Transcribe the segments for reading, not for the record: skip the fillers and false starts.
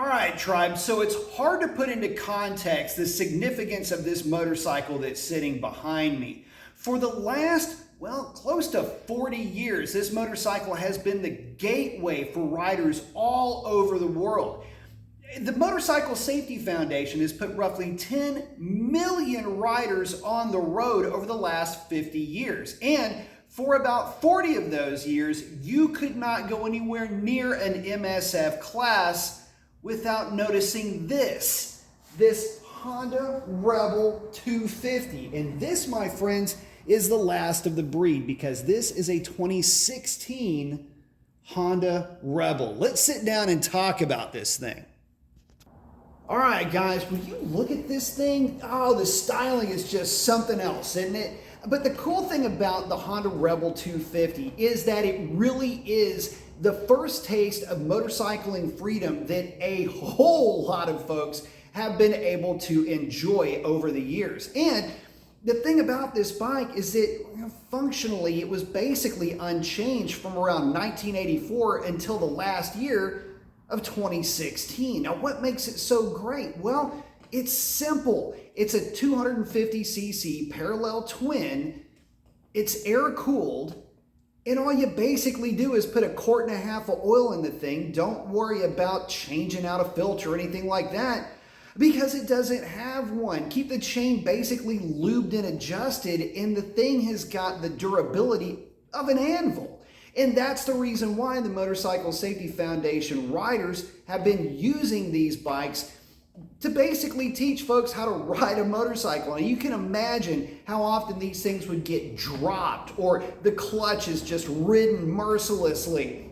All right, tribe. So it's hard to put into context the significance of this motorcycle that's sitting behind me. For the last, close to 40 years, this motorcycle has been the gateway for riders all over the world. The Motorcycle Safety Foundation has put roughly 10 million riders on the road over the last 50 years. And for about 40 of those years, you could not go anywhere near an MSF class without noticing this Honda Rebel 250. And this, my friends, is the last of the breed because this is a 2016 Honda Rebel. Let's sit down and talk about this thing. All right, guys, when you look at this thing, the styling is just something else, isn't it? But the cool thing about the Honda Rebel 250 is that it really is the first taste of motorcycling freedom that a whole lot of folks have been able to enjoy over the years. And the thing about this bike is that functionally it was basically unchanged from around 1984 until the last year of 2016. Now, what makes it so great? Well, it's simple. It's a 250cc parallel twin. It's air cooled. And all you basically do is put 1.5 quarts of oil in the thing. Don't worry about changing out a filter or anything like that because it doesn't have one. Keep the chain basically lubed and adjusted, and the thing has got the durability of an anvil. And that's the reason why the Motorcycle Safety Foundation riders have been using these bikes to basically teach folks how to ride a motorcycle. And you can imagine how often these things would get dropped or the clutch is just ridden mercilessly.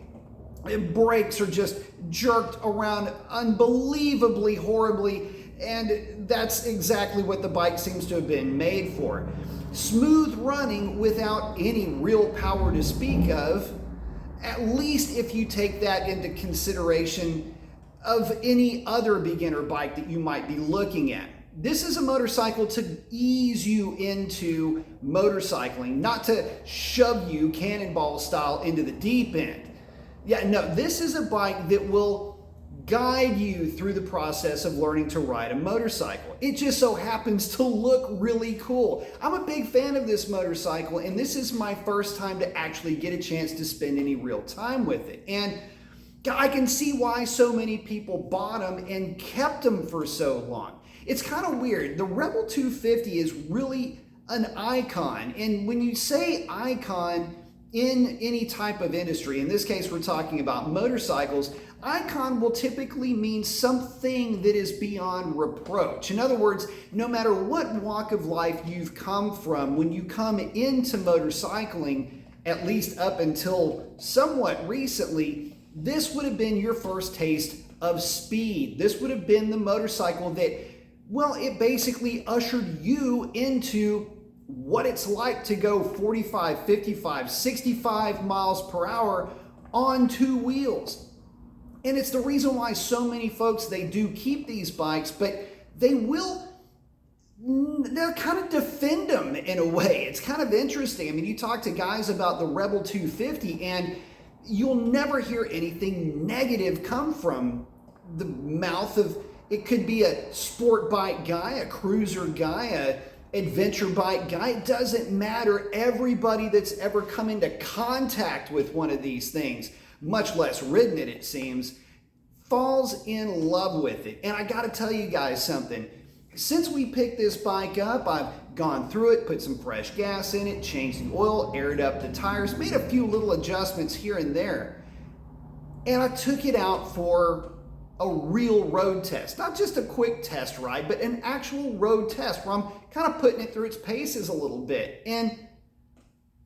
Brakes are just jerked around unbelievably horribly, and that's exactly what the bike seems to have been made for. Smooth running without any real power to speak of, at least if you take that into consideration of any other beginner bike that you might be looking at. This is a motorcycle to ease you into motorcycling, not to shove you cannonball style into the deep end. Yeah, no, this is a bike that will guide you through the process of learning to ride a motorcycle. It just so happens to look really cool. I'm a big fan of this motorcycle, and this is my first time to actually get a chance to spend any real time with it. And I can see why so many people bought them and kept them for so long. It's kind of weird. The Rebel 250 is really an icon. And when you say icon in any type of industry, in this case we're talking about motorcycles, icon will typically mean something that is beyond reproach. In other words, no matter what walk of life you've come from, when you come into motorcycling, at least up until somewhat recently, this would have been your first taste of speed. This would have been the motorcycle that, it basically ushered you into what it's like to go 45, 55, 65 miles per hour on two wheels. And it's the reason why so many folks, they do keep these bikes, but they'll kind of defend them in a way. It's kind of interesting. I mean, you talk to guys about the Rebel 250 and you'll never hear anything negative come from the mouth of, it could be a sport bike guy, a cruiser guy, a adventure bike guy. It doesn't matter. Everybody that's ever come into contact with one of these things, much less ridden it seems, falls in love with it. And I got to tell you guys something. Since we picked this bike up, I've gone through it, put some fresh gas in it, changed the oil, aired up the tires, made a few little adjustments here and there. And I took it out for a real road test. Not just a quick test ride, but an actual road test where I'm kind of putting it through its paces a little bit. And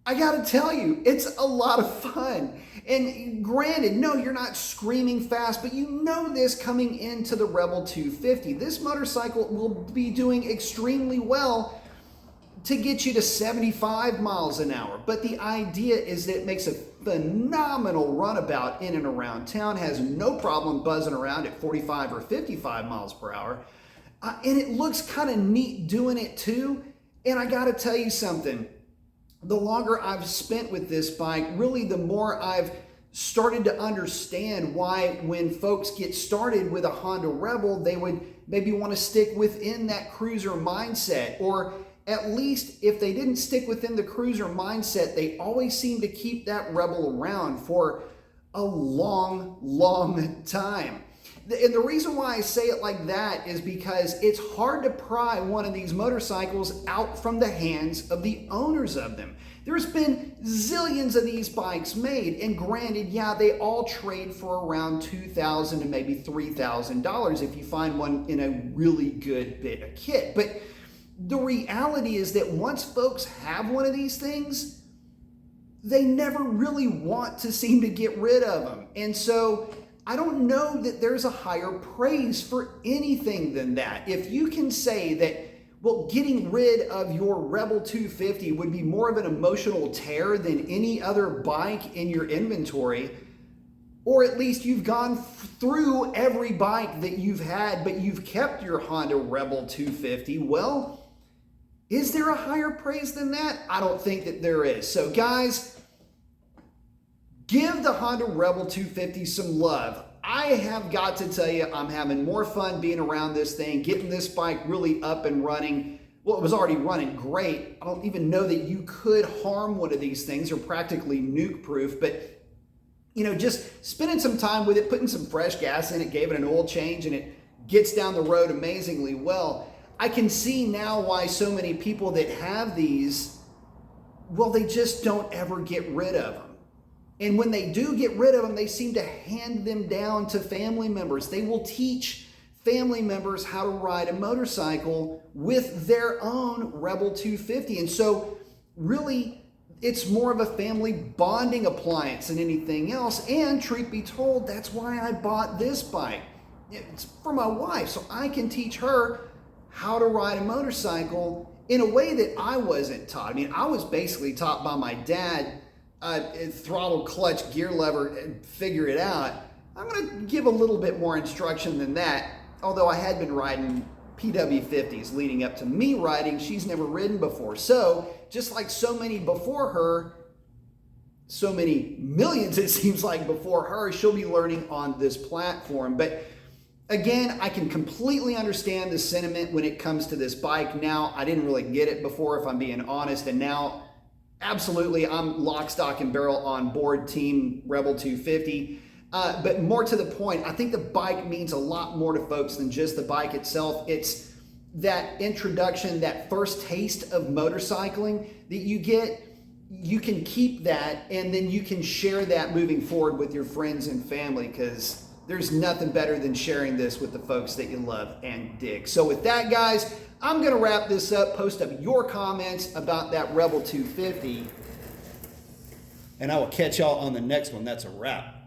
I gotta tell you, it's a lot of fun. And granted, no, you're not screaming fast, but you know this coming into the Rebel 250. This motorcycle will be doing extremely well to get you to 75 miles an hour. But the idea is that it makes a phenomenal runabout in and around town, has no problem buzzing around at 45 or 55 miles per hour. And it looks kind of neat doing it too. And I gotta tell you something. The longer I've spent with this bike, really the more I've started to understand why when folks get started with a Honda Rebel, they would maybe want to stick within that cruiser mindset, or at least if they didn't stick within the cruiser mindset, they always seem to keep that Rebel around for a long, long time. And the reason why I say it like that is because it's hard to pry one of these motorcycles out from the hands of the owners of them. There's been zillions of these bikes made, and granted, yeah, they all trade for around $2,000 to maybe $3,000 if you find one in a really good bit of kit. But the reality is that once folks have one of these things, they never really want to seem to get rid of them. And so I don't know that there's a higher praise for anything than that. If you can say that, well, getting rid of your Rebel 250 would be more of an emotional tear than any other bike in your inventory, or at least you've gone through every bike that you've had, but you've kept your Honda Rebel 250, well, is there a higher praise than that? I don't think that there is. So guys, give the Honda Rebel 250 some love. I have got to tell you, I'm having more fun being around this thing, getting this bike really up and running. Well, it was already running great. I don't even know that you could harm one of these things. They're practically nuke-proof, but you know, just spending some time with it, putting some fresh gas in it, gave it an oil change, and it gets down the road amazingly well. I can see now why so many people that have these, well, they just don't ever get rid of them. And when they do get rid of them, they seem to hand them down to family members. They will teach family members how to ride a motorcycle with their own Rebel 250. And so really, it's more of a family bonding appliance than anything else. And truth be told, that's why I bought this bike. It's for my wife, so I can teach her how to ride a motorcycle in a way that I wasn't taught. I mean, I was basically taught by my dad, throttle, clutch, gear lever, and figure it out. I'm going to give a little bit more instruction than that, although I had been riding PW50s leading up to me riding. She's never ridden before. So just like so many before her, so many millions it seems like before her, she'll be learning on this platform. But again, I can completely understand the sentiment when it comes to this bike now. I didn't really get it before, if I'm being honest, and now absolutely I'm lock, stock, and barrel on board Team Rebel 250. But more to the point, I think the bike means a lot more to folks than just the bike itself. It's that introduction, that first taste of motorcycling that you get. You can keep that, and then you can share that moving forward with your friends and family, because there's nothing better than sharing this with the folks that you love and dig. So with that, guys, I'm going to wrap this up. Post up your comments about that Rebel 250, and I will catch y'all on the next one. That's a wrap.